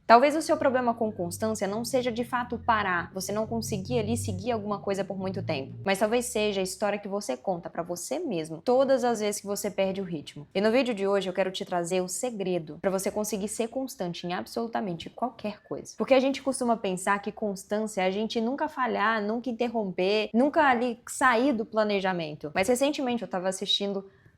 Talvez o seu problema com constância não seja de fato parar, você não conseguir ali seguir alguma coisa por muito tempo, mas talvez seja a história que você conta pra você mesmo todas as vezes que você perde o ritmo. E no vídeo de hoje eu quero te trazer o segredo pra você conseguir ser constante em absolutamente qualquer coisa. Porque a gente costuma pensar que constância é a gente nunca falhar, nunca interromper, nunca ali sair do planejamento. Mas recentemente eu tava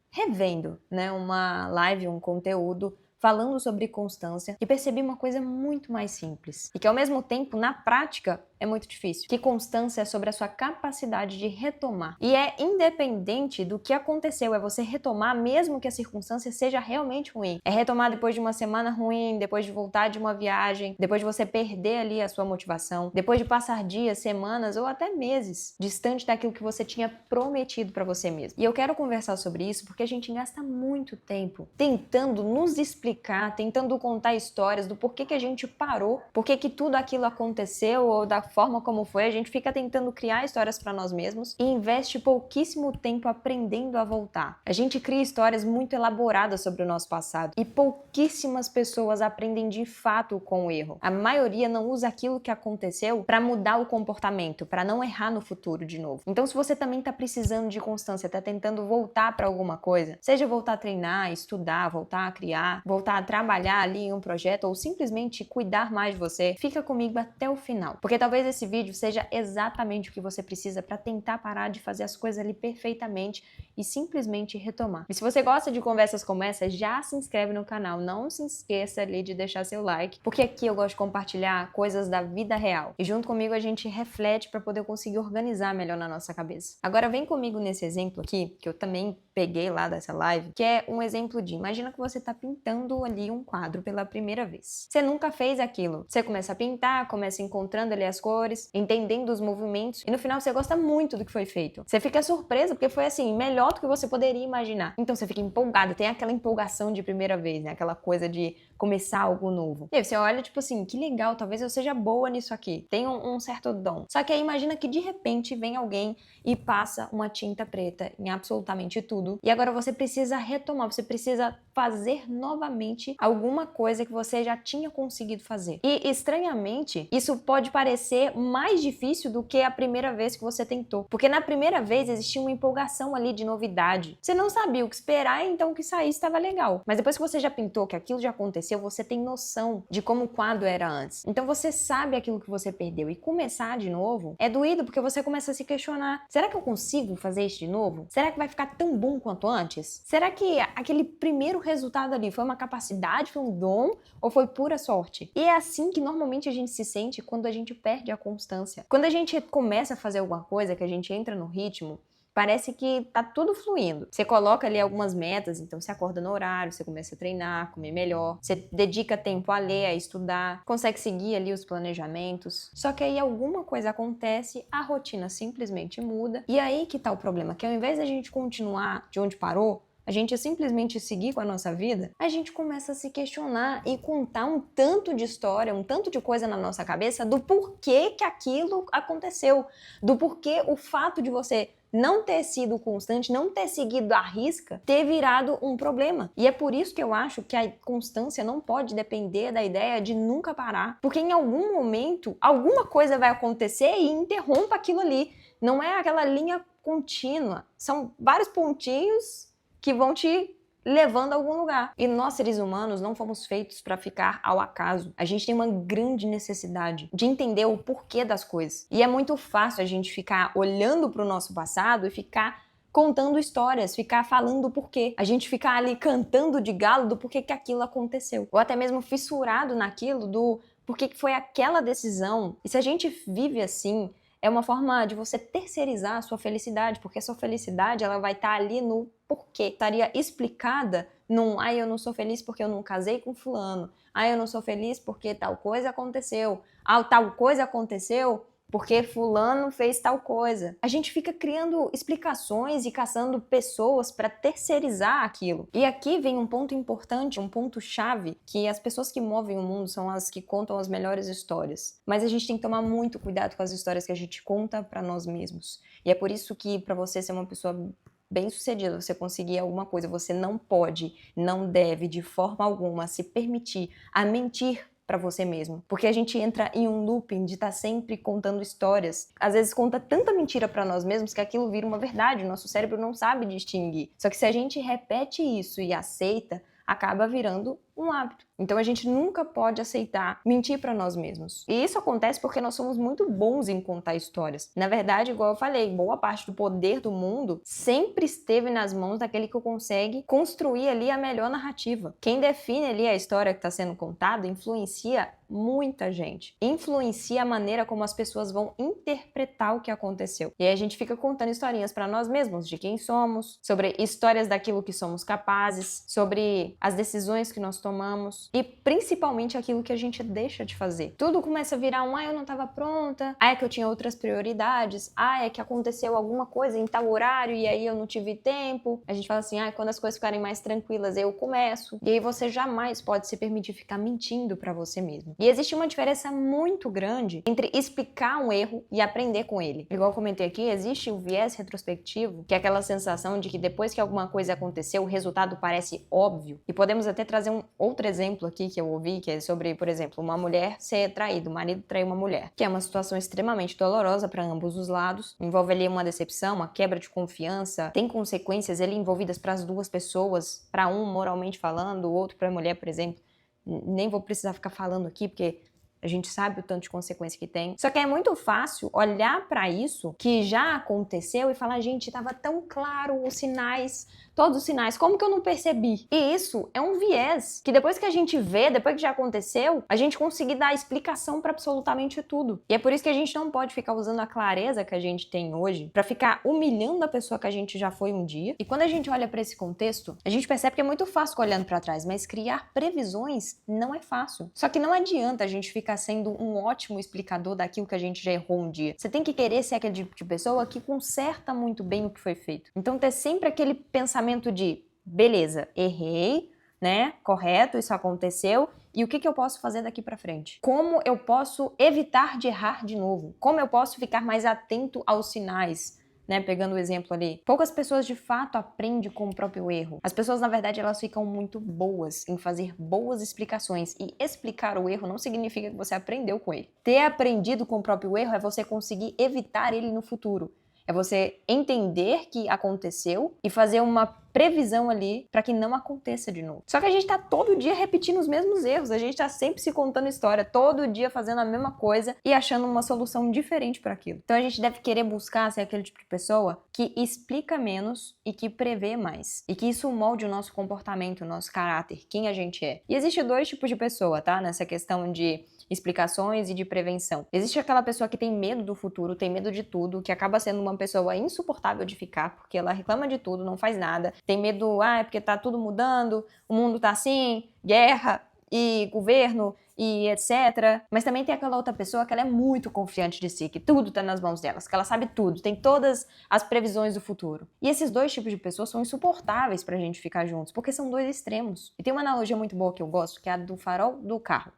revendo, né, uma live, um conteúdo falando sobre constância e percebi uma coisa muito mais simples e que ao mesmo tempo, na prática, é muito difícil. Que constância é sobre a sua capacidade de retomar. E é independente do que aconteceu, é você retomar mesmo que a circunstância seja realmente ruim. É retomar depois de uma semana ruim, depois de voltar de uma viagem, depois de você perder ali a sua motivação, depois de passar dias, semanas ou até meses distante daquilo que você tinha prometido para você mesmo. E eu quero conversar sobre isso porque a gente gasta muito tempo tentando nos explicar, tentando contar histórias do porquê que a gente parou, porquê que tudo aquilo aconteceu ou da forma como foi, a gente fica tentando criar histórias para nós mesmos e investe pouquíssimo tempo aprendendo a voltar. A gente cria histórias muito elaboradas sobre o nosso passado e pouquíssimas pessoas aprendem de fato com o erro. A maioria não usa aquilo que aconteceu para mudar o comportamento, para não errar no futuro de novo. Então, se você também está precisando de constância, está tentando voltar para alguma coisa, seja voltar a treinar, estudar, voltar a criar, voltar a trabalhar ali em um projeto ou simplesmente cuidar mais de você, fica comigo até o final, porque talvez esse vídeo seja exatamente o que você precisa para tentar parar de fazer as coisas ali perfeitamente e simplesmente retomar. E se você gosta de conversas como essa, já se inscreve no canal, não se esqueça ali de deixar seu like, porque aqui eu gosto de compartilhar coisas da vida real e junto comigo a gente reflete para poder conseguir organizar melhor na nossa cabeça. Agora vem comigo nesse exemplo aqui, que eu também peguei lá dessa live, que é um exemplo de, imagina que você está pintando ali um quadro pela primeira vez. Você nunca fez aquilo. Você começa a pintar, começa encontrando ali as cores, entendendo os movimentos e no final você gosta muito do que foi feito. Você fica surpresa porque foi assim, melhor do que você poderia imaginar. Então você fica empolgado, tem aquela empolgação de primeira vez, né? Aquela coisa de começar algo novo. E aí você olha tipo assim, que legal, talvez eu seja boa nisso aqui. Tem um certo dom. Só que aí imagina que de repente vem alguém e passa uma tinta preta em absolutamente tudo. E agora você precisa retomar, você precisa fazer novamente alguma coisa que você já tinha conseguido fazer. E estranhamente, isso pode parecer mais difícil do que a primeira vez que você tentou. Porque na primeira vez existia uma empolgação ali de novidade. Você não sabia o que esperar, então o que saísse estava legal. Mas depois que você já pintou, que aquilo já aconteceu, você tem noção de como o quadro era antes. Então você sabe aquilo que você perdeu. E começar de novo é doído porque você começa a se questionar. Será que eu consigo fazer isso de novo? Será que vai ficar tão bom quanto antes? Será que aquele primeiro resultado ali foi uma capacidade, foi um dom ou foi pura sorte? E é assim que normalmente a gente se sente quando a gente perde a constância. Quando a gente começa a fazer alguma coisa, que a gente entra no ritmo, parece que tá tudo fluindo. Você coloca ali algumas metas, então você acorda no horário, você começa a treinar, comer melhor, você dedica tempo a ler, a estudar, consegue seguir ali os planejamentos. Só que aí alguma coisa acontece, a rotina simplesmente muda, e aí que tá o problema, que ao invés da gente continuar de onde parou, a gente simplesmente seguir com a nossa vida, a gente começa a se questionar e contar um tanto de história, um tanto de coisa na nossa cabeça do porquê que aquilo aconteceu, do porquê o fato de você não ter sido constante, não ter seguido à risca, ter virado um problema. E é por isso que eu acho que a constância não pode depender da ideia de nunca parar, porque em algum momento, alguma coisa vai acontecer e interrompa aquilo ali. Não é aquela linha contínua, são vários pontinhos que vão te levando a algum lugar. E nós, seres humanos, não fomos feitos para ficar ao acaso. A gente tem uma grande necessidade de entender o porquê das coisas. E é muito fácil a gente ficar olhando para o nosso passado e ficar contando histórias, ficar falando o porquê. A gente ficar ali cantando de galo do porquê que aquilo aconteceu. Ou até mesmo fissurado naquilo do porquê que foi aquela decisão. E se a gente vive assim, é uma forma de você terceirizar a sua felicidade, porque a sua felicidade ela vai estar ali no porquê. Estaria explicada num, eu não sou feliz porque eu não casei com fulano, eu não sou feliz porque tal coisa aconteceu, tal coisa aconteceu porque fulano fez tal coisa. A gente fica criando explicações e caçando pessoas para terceirizar aquilo. E aqui vem um ponto importante, um ponto chave, que as pessoas que movem o mundo são as que contam as melhores histórias. Mas a gente tem que tomar muito cuidado com as histórias que a gente conta para nós mesmos. E é por isso que para você ser uma pessoa bem-sucedida, você conseguir alguma coisa, você não pode, não deve de forma alguma se permitir a mentir pra você mesmo. Porque a gente entra em um looping de estar sempre contando histórias. Às vezes conta tanta mentira pra nós mesmos que aquilo vira uma verdade. O nosso cérebro não sabe distinguir. Só que se a gente repete isso e aceita, acaba virando um hábito. Então a gente nunca pode aceitar mentir pra nós mesmos. E isso acontece porque nós somos muito bons em contar histórias. Na verdade, igual eu falei, boa parte do poder do mundo sempre esteve nas mãos daquele que consegue construir ali a melhor narrativa. Quem define ali a história que está sendo contada influencia muita gente. Influencia a maneira como as pessoas vão interpretar o que aconteceu. E aí a gente fica contando historinhas pra nós mesmos, de quem somos, sobre histórias daquilo que somos capazes, sobre as decisões que nós tomamos e principalmente aquilo que a gente deixa de fazer. Tudo começa a virar eu não estava pronta, é que eu tinha outras prioridades, é que aconteceu alguma coisa em tal horário e aí eu não tive tempo. A gente fala assim, quando as coisas ficarem mais tranquilas eu começo. E aí você jamais pode se permitir ficar mentindo pra você mesmo. E existe uma diferença muito grande entre explicar um erro e aprender com ele. Igual eu comentei aqui, existe o viés retrospectivo, que é aquela sensação de que depois que alguma coisa aconteceu, o resultado parece óbvio. E podemos até trazer um outro exemplo aqui que eu ouvi, que é sobre, por exemplo, uma mulher ser traída, o marido trair uma mulher, que é uma situação extremamente dolorosa para ambos os lados, envolve ali uma decepção, uma quebra de confiança, tem consequências ali envolvidas para as duas pessoas, para um moralmente falando, o outro para a mulher, por exemplo. Nem vou precisar ficar falando aqui, porque a gente sabe o tanto de consequência que tem. Só que é muito fácil olhar para isso que já aconteceu e falar, gente, estava tão claro os sinais, todos os sinais, como que eu não percebi? E isso é um viés que depois que a gente vê, depois que já aconteceu, a gente conseguir dar explicação para absolutamente tudo. E é por isso que a gente não pode ficar usando a clareza que a gente tem hoje para ficar humilhando a pessoa que a gente já foi um dia. E quando a gente olha para esse contexto, a gente percebe que é muito fácil ficar olhando para trás, mas criar previsões não é fácil. Só que não adianta a gente ficar sendo um ótimo explicador daquilo que a gente já errou um dia. Você tem que querer ser aquele tipo de pessoa que conserta muito bem o que foi feito. Então ter sempre aquele pensamento de, beleza, errei, né? Correto, isso aconteceu. E o que eu posso fazer daqui pra frente? Como eu posso evitar de errar de novo? Como eu posso ficar mais atento aos sinais? Né, pegando o exemplo ali, poucas pessoas de fato aprendem com o próprio erro. As pessoas, na verdade, elas ficam muito boas em fazer boas explicações, e explicar o erro não significa que você aprendeu com ele. Ter aprendido com o próprio erro é você conseguir evitar ele no futuro. É você entender que aconteceu e fazer uma previsão ali para que não aconteça de novo. Só que a gente tá todo dia repetindo os mesmos erros, a gente tá sempre se contando história, todo dia fazendo a mesma coisa e achando uma solução diferente para aquilo. Então a gente deve querer buscar ser aquele tipo de pessoa que explica menos e que prevê mais. E que isso molde o nosso comportamento, o nosso caráter, quem a gente é. E existe dois tipos de pessoa, tá? Nessa questão de explicações e de prevenção. Existe aquela pessoa que tem medo do futuro, tem medo de tudo, que acaba sendo uma pessoa insuportável de ficar, porque ela reclama de tudo, não faz nada, tem medo, é porque tá tudo mudando, o mundo tá assim, guerra e governo e etc. Mas também tem aquela outra pessoa que ela é muito confiante de si, que tudo tá nas mãos delas, que ela sabe tudo, tem todas as previsões do futuro. E esses dois tipos de pessoas são insuportáveis pra gente ficar juntos, porque são dois extremos. E tem uma analogia muito boa que eu gosto, que é a do farol do carro.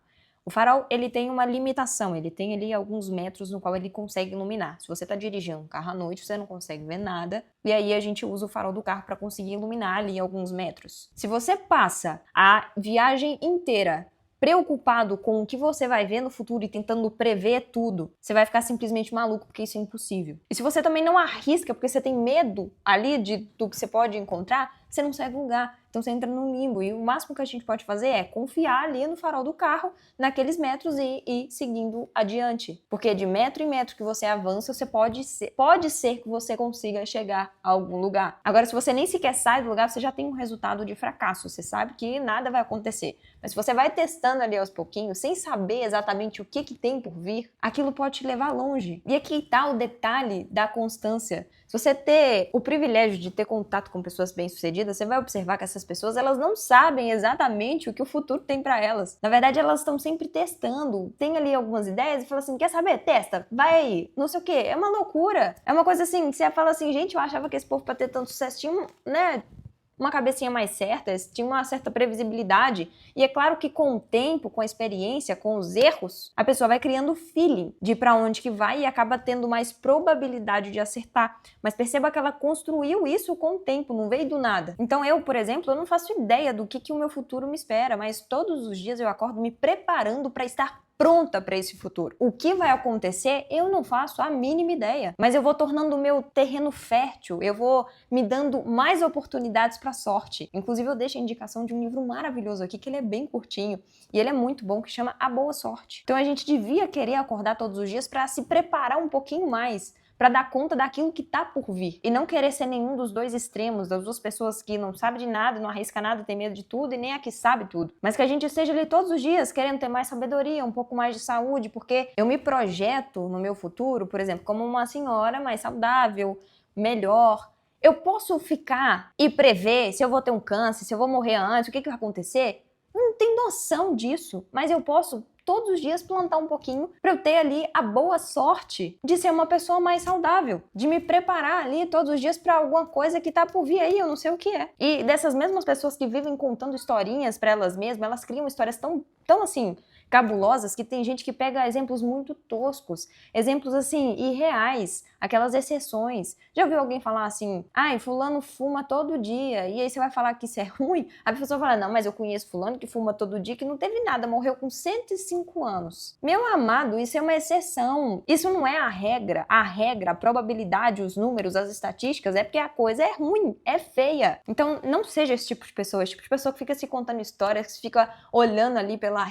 O farol, ele tem uma limitação, ele tem ali alguns metros no qual ele consegue iluminar. Se você está dirigindo um carro à noite, você não consegue ver nada, e aí a gente usa o farol do carro para conseguir iluminar ali alguns metros. Se você passa a viagem inteira preocupado com o que você vai ver no futuro e tentando prever tudo, você vai ficar simplesmente maluco, porque isso é impossível. E se você também não arrisca, porque você tem medo ali do que você pode encontrar, você não sai do lugar. Então você entra num limbo. E o máximo que a gente pode fazer é confiar ali no farol do carro, naqueles metros e ir seguindo adiante. Porque de metro em metro que você avança, você pode ser que você consiga chegar a algum lugar. Agora, se você nem sequer sai do lugar, você já tem um resultado de fracasso. Você sabe que nada vai acontecer. Mas se você vai testando ali aos pouquinhos, sem saber exatamente o que tem por vir, aquilo pode te levar longe. E aqui tá o detalhe da constância. Se você ter o privilégio de ter contato com pessoas bem-sucedidas, você vai observar que essas pessoas, elas não sabem exatamente o que o futuro tem para elas. Na verdade, elas estão sempre testando. Tem ali algumas ideias e fala assim, quer saber? Testa, vai aí, não sei o quê. É uma loucura. É uma coisa assim, você fala assim, gente, eu achava que esse povo para ter tanto sucesso tinha, né, uma cabecinha mais certa, tinha uma certa previsibilidade. E é claro que com o tempo, com a experiência, com os erros, a pessoa vai criando feeling de para onde que vai e acaba tendo mais probabilidade de acertar. Mas perceba que ela construiu isso com o tempo, não veio do nada. Então eu, por exemplo, eu não faço ideia do que o meu futuro me espera, mas todos os dias eu acordo me preparando para estar pronta para esse futuro. O que vai acontecer, eu não faço a mínima ideia, mas eu vou tornando o meu terreno fértil, eu vou me dando mais oportunidades para sorte. Inclusive eu deixo a indicação de um livro maravilhoso aqui, que ele é bem curtinho e ele é muito bom, que chama A Boa Sorte. Então a gente devia querer acordar todos os dias para se preparar um pouquinho mais, para dar conta daquilo que tá por vir. E não querer ser nenhum dos dois extremos, das duas pessoas que não sabe de nada, não arrisca nada, tem medo de tudo, e nem a que sabe tudo. Mas que a gente esteja ali todos os dias querendo ter mais sabedoria, um pouco mais de saúde, porque eu me projeto no meu futuro, por exemplo, como uma senhora mais saudável, melhor. Eu posso ficar e prever se eu vou ter um câncer, se eu vou morrer antes, o que vai acontecer? Não tem noção disso, mas eu posso todos os dias plantar um pouquinho para eu ter ali a boa sorte de ser uma pessoa mais saudável, de me preparar ali todos os dias para alguma coisa que tá por vir aí, eu não sei o que é. E dessas mesmas pessoas que vivem contando historinhas para elas mesmas, elas criam histórias tão assim cabulosas que tem gente que pega exemplos muito toscos, exemplos assim irreais, aquelas exceções. Já ouviu alguém falar assim: "Ai, fulano fuma todo dia", e aí você vai falar que isso é ruim? A pessoa fala: "Não, mas eu conheço fulano que fuma todo dia que não teve nada, morreu com 105 anos". Meu amado, isso é uma exceção. Isso não é a regra. A regra, a probabilidade, os números, as estatísticas é porque a coisa é ruim, é feia. Então não seja esse tipo de pessoa, esse tipo de pessoa que fica se contando histórias, que fica olhando ali pela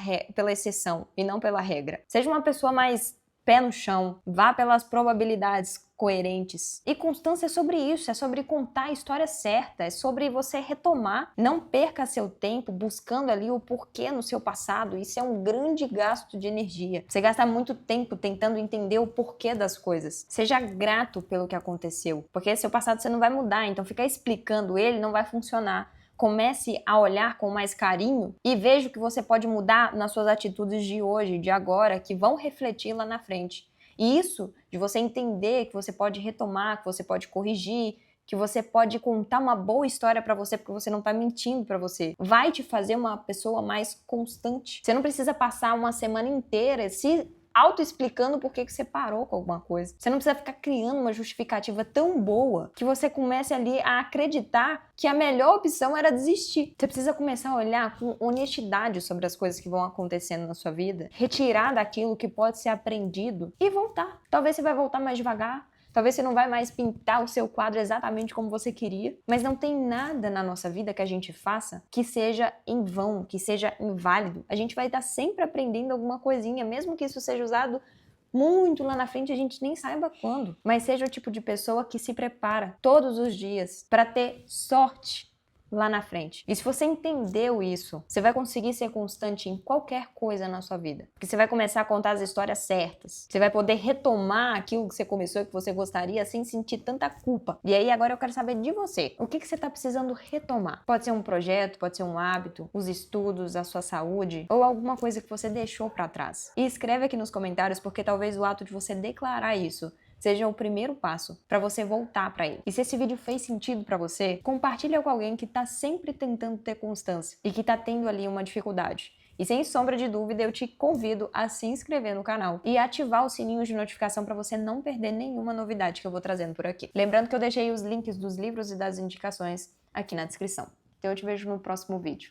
exceção e não pela regra. Seja uma pessoa mais pé no chão, vá pelas probabilidades coerentes. E constância é sobre isso, é sobre contar a história certa, é sobre você retomar. Não perca seu tempo buscando ali o porquê no seu passado. Isso é um grande gasto de energia. Você gasta muito tempo tentando entender o porquê das coisas. Seja grato pelo que aconteceu, porque seu passado você não vai mudar, então ficar explicando ele não vai funcionar. Comece a olhar com mais carinho e veja o que você pode mudar nas suas atitudes de hoje, de agora, que vão refletir lá na frente. E isso, de você entender que você pode retomar, que você pode corrigir, que você pode contar uma boa história pra você, porque você não tá mentindo pra você, vai te fazer uma pessoa mais constante. Você não precisa passar uma semana inteira se auto-explicando por que você parou com alguma coisa. Você não precisa ficar criando uma justificativa tão boa que você comece ali a acreditar que a melhor opção era desistir. Você precisa começar a olhar com honestidade sobre as coisas que vão acontecendo na sua vida, retirar daquilo que pode ser aprendido e voltar. Talvez você vai voltar mais devagar, talvez você não vai mais pintar o seu quadro exatamente como você queria, mas não tem nada na nossa vida que a gente faça que seja em vão, que seja inválido. A gente vai estar sempre aprendendo alguma coisinha, mesmo que isso seja usado muito lá na frente, a gente nem saiba quando. Mas seja o tipo de pessoa que se prepara todos os dias para ter sorte lá na frente. E se você entendeu isso, você vai conseguir ser constante em qualquer coisa na sua vida. Porque você vai começar a contar as histórias certas. Você vai poder retomar aquilo que você começou e que você gostaria sem sentir tanta culpa. E aí agora eu quero saber de você. O que você está precisando retomar? Pode ser um projeto, pode ser um hábito, os estudos, a sua saúde ou alguma coisa que você deixou para trás. E escreve aqui nos comentários porque talvez o ato de você declarar isso seja o primeiro passo para você voltar para ele. E se esse vídeo fez sentido para você, compartilha com alguém que tá sempre tentando ter constância e que tá tendo ali uma dificuldade. E sem sombra de dúvida, eu te convido a se inscrever no canal e ativar o sininho de notificação para você não perder nenhuma novidade que eu vou trazendo por aqui. Lembrando que eu deixei os links dos livros e das indicações aqui na descrição. Então eu te vejo no próximo vídeo.